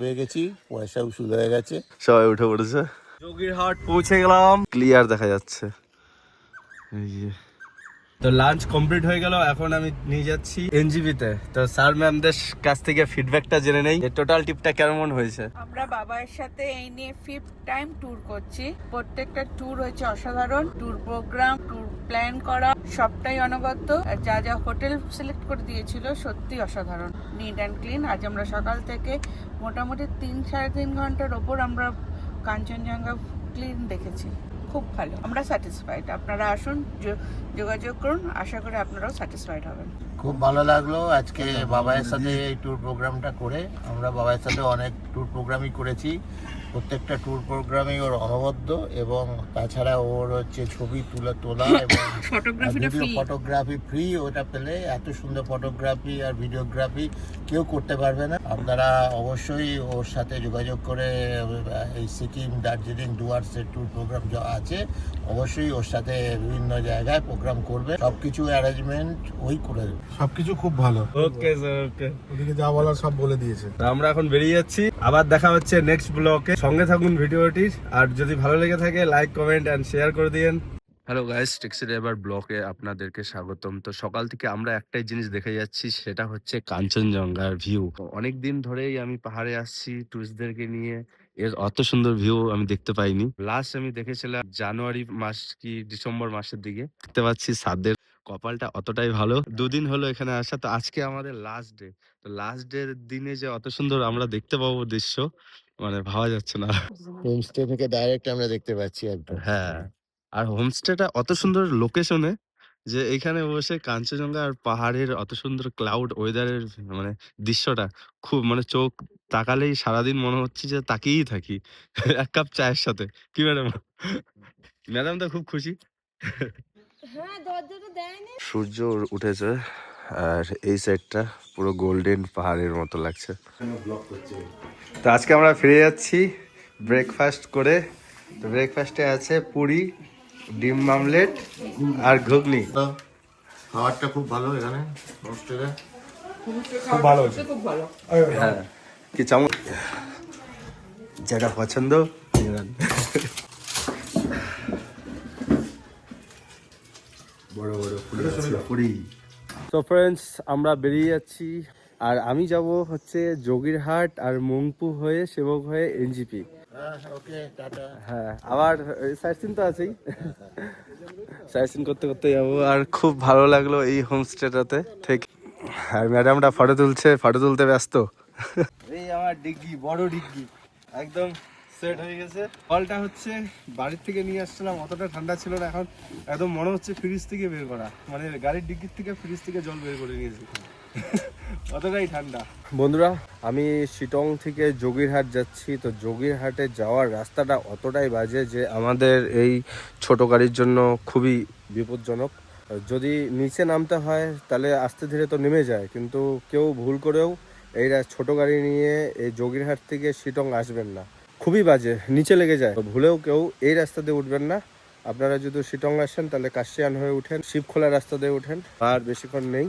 পেয়ে গেছি, পয়সা উসুল হয়ে গেছে, সবাই উঠে পড়েছে। যোগীরহাট পৌঁছে গেলাম, ক্লিয়ার দেখা যাচ্ছে। এই যে তো লাঞ্চ কমপ্লিট হয়ে গেল, এখন আমি নিয়ে যাচ্ছি এনজিপি তে। তো স্যার ম্যামদের কাছ থেকে ফিডব্যাকটা জেনে নেই, টোটাল ট্রিপটা কেমন হয়েছে। আমরা বাবার সাথে এই নিয়ে 5th টাইম ট্যুর করছি। প্রত্যেকটা ট্যুর হয়েছে অসাধারণ। ট্যুর প্রোগ্রাম, ট্যুর প্ল্যান করা সবটাই অনবদ্য। আর যা যা হোটেল সিলেক্ট করে দিয়েছিল সত্যি অসাধারণ, নিট অ্যান্ড ক্লিন। আজ আমরা সকাল থেকে মোটামুটি 3-3.5 ঘন্টার ওপর আমরা কাঞ্চনজঙ্ঘা ক্লিন দেখেছি। খুব ভালো, আমরা স্যাটিসফাইড। আপনারা আসুন, যোগাযোগ করুন, আশা করি আপনারাও স্যাটিসফাইড হবেন। খুব ভালো লাগলো আজকে বাবাইয়ের সাথে এই ট্যুর প্রোগ্রামটা করে। আমরা বাবাইয়ের সাথে অনেক ট্যুর প্রোগ্রামই করেছি, প্রত্যেকটা ট্যুর প্রোগ্রামেই ওর অনবদ্য, এবং তাছাড়া ওর হচ্ছে ছবি তোলা এবং ভিডিও ফটোগ্রাফি ফ্রি। ওটা পেলে এত সুন্দর ফটোগ্রাফি আর ভিডিওগ্রাফি কেউ করতে পারবে না। আপনারা অবশ্যই ওর সাথে যোগাযোগ করে এই সিকিম, দার্জিলিং, ডুয়ার্সের ট্যুর প্রোগ্রাম যা আছে অবশ্যই ওর সাথে বিভিন্ন জায়গায় প্রোগ্রাম করবে। সবকিছু অ্যারেঞ্জমেন্ট ওই করে দেবে, সবকিছু খুব ভালো। ওকে স্যার, ওকে। ওদিকে যা বলার সব বলে দিয়েছে। আমরা এখন বেরিয়ে যাচ্ছি, আবার দেখা হচ্ছে নেক্সট ব্লগে। সঙ্গে থাকুন ভিডিওটির, আর যদি ভালো লেগে থাকে লাইক, কমেন্ট এন্ড শেয়ার করে দিন। হ্যালো গাইস, ট্যাক্সি ড্রাইভার ব্লগে আপনাদেরকে স্বাগতম। তো সকাল থেকে আমরা একটাই জিনিস দেখে যাচ্ছি, সেটা হচ্ছে কাঞ্চনজঙ্ঘার ভিউ। অনেক দিন ধরেই আমি পাহাড়ে আসছি টুরিস্টদেরকে নিয়ে, এর অত সুন্দর ভিউ আমি দেখতে পাইনি। লাস্ট আমি দেখেছিলাম জানুয়ারি মাস কি ডিসেম্বর মাসের দিকে। দেখতে পাচ্ছি সাদের কপালটা অতটাই ভালো। দুদিন হলো এখানে আসা, তো আজকে আমাদের লাস্ট ডে। তো লাস্ট ডে দিনে যে অত সুন্দর আমরা দেখতে পাবো দৃশ্য, মানে ভাবা যাচ্ছে না। হোমস্টে থেকে ডাইরেক্ট আমরা দেখতে পাচ্ছি একদম। হ্যাঁ, আর হোমস্টেটা অত সুন্দর লোকেশনে যে এখানে বসে কাঞ্চনজঙ্ঘা আর পাহাড়ের অত সুন্দর ক্লাউড ওয়েদারের মানে দৃশ্যটা খুব, মানে চোখ তাকালেই সারাদিন মনে হচ্ছে যে তাকিয়েই থাকি এক কাপ চায়ের সাথে। কি ম্যাডাম? ম্যাডাম তো খুব খুশি। সূর্য উঠেছে আর এই সাইডটা পুরো গোল্ডেন পাহাড়ের মতো লাগছে। তো আজকে আমরা ফিরে যাচ্ছি ব্রেকফাস্ট করে। তো ব্রেকফাস্টে আছে পুরি, ডিম মামলেট আর ঘুগনি। খাবারটা খুব ভালো এখানে হোস্টেলে, খুব ভালো হয়েছে। হ্যাঁ, কি চামচ যেটা পছন্দ বড় বড় পুরি। তো ফ্রেন্ডস, আমরা বেরিয়ে যাচ্ছি, আর আমি যাব হচ্ছে যোগীরহাট আর মংপু হয়ে, সেবক হয়ে এনজিপি। ওকে টাটা। হ্যাঁ, আবার সাইট তো আছেই, সাইট করতে করতে যাবো। আর খুব ভালো লাগলো এই হোমস্টেটাতে থেকে। আর ম্যাডামটা ফটো তুলছে, ফটো তুলতে ব্যস্ত। এই আমার ডিগ্গি, বড় ডিগ্গি একদম সেট হয়ে গেছে। ফলটা হচ্ছে বাড়ির থেকে নিয়ে আসছিলাম, অতটা ঠান্ডা ছিল না, এখন একদম মনে হচ্ছে ফ্রিজ থেকে বের করা, মানে গাড়ির ডিগ্গির থেকে ফ্রিজ থেকে জল বের করে নিয়েছি, অতটাই ঠান্ডা। বন্ধুরা, আমি শিটং থেকে যোগীরহাট যাচ্ছি। তো যোগীরহাটে যাওয়ার রাস্তাটা অতটাই বাজে যে আমাদের এই ছোট গাড়ির জন্য খুবই বিপজ্জনক। যদি নিচে নামতে হয় তাহলে আস্তে ধীরে তো নেমে যায়, কিন্তু কেউ ভুল করেও এই ছোট গাড়ি নিয়ে এই যোগীরহাট থেকে শিটং আসবেন না, খুবই বাজে, নিচে লেগে যায়। ভুলেও কেউ এই রাস্তা দিয়ে উঠবেন না। আপনারা যদি শিটং আসেন তাহলে কাশিয়ান হয়ে উঠেন, শিবখোলা রাস্তা দিয়ে উঠেন। আর বেশিক্ষণ নেই,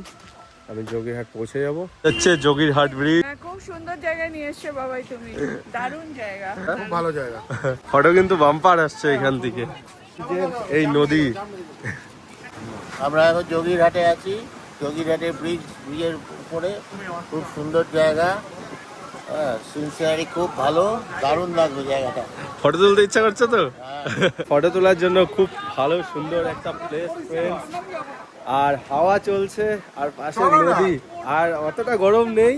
আমি যোগীরহাট পৌঁছে যাবো। হচ্ছে যোগীরহাট ব্রিজ। খুব সুন্দর জায়গায় নিয়ে এসছো বাবাই, তুমি দারুণ জায়গা, খুব ভালো জায়গা। ফটো কিন্তু বাম্পার আসছে এখান থেকে, এই নদী। আমরা এখন যোগীরহাটে আছি, যোগীরহাটে ব্রিজের উপরে, খুব সুন্দর জায়গা। হ্যাঁ, সিনসিয়ারি খুব ভালো, দারুণ লাগলো জায়গাটা। ফটো তুলতে ইচ্ছা করছে তো, ফটো তোলার জন্য খুব ভালো সুন্দর একটা প্লেস ফ্রেন্ডস। আর হাওয়া চলছে, আর পাশে নদী, আর অতটা গরম নেই,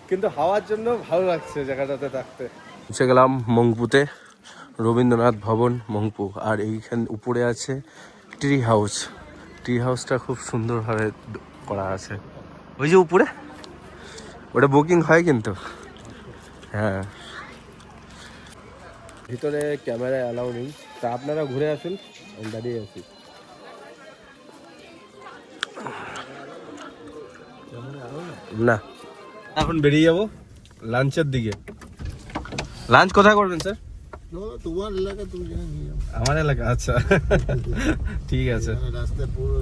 কিন্তু হাওয়ার জন্য ভালো লাগছে জায়গাটাতে থাকতে। পৌঁছে গেলাম মংপুতে, রবীন্দ্রনাথ ভবন মংপু। আর এইখান উপরে আছে ট্রি হাউস। ট্রি হাউসটা খুব সুন্দরভাবে করা আছে, ওই যে উপরে, ওটা বুকিং হয় কিন্তু। হ্যাঁ, ভিতরে ক্যামেরা অ্যালাউ নেই, তা আপনারা ঘুরে আসুন, আমি দাঁড়িয়ে আছি। না, এখন বেরিয়ে যাবো লাঞ্চের দিকে। লাঞ্চ কোথায় করবেন স্যার? তোমার এলাকা, তুমি যেখানে নিয়ে যাও। আমার এলাকা, আচ্ছা ঠিক আছে। রাস্তায় পুরো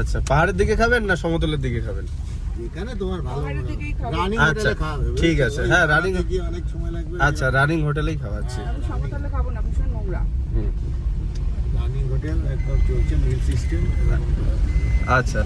আচ্ছা, পাহাড়ের দিকে খাবেন না সমতলের দিকে খাবেন? যেখানে তোমার ভালো পাহাড়ের দিকেই খাবো। রানিং আচ্ছা, হোটেলে খাওয়াবে ঠিক আছে, হ্যাঁ, রানিং কি অনেক সময় লাগবে আচ্ছা, রানিং হোটেলেই খাওয়াচ্ছি। আমি সমতলে খাবো না, ভীষণ নোংরা। হুম। রানিং হোটেল একদম চলছে মিল সিস্টেম আচ্ছা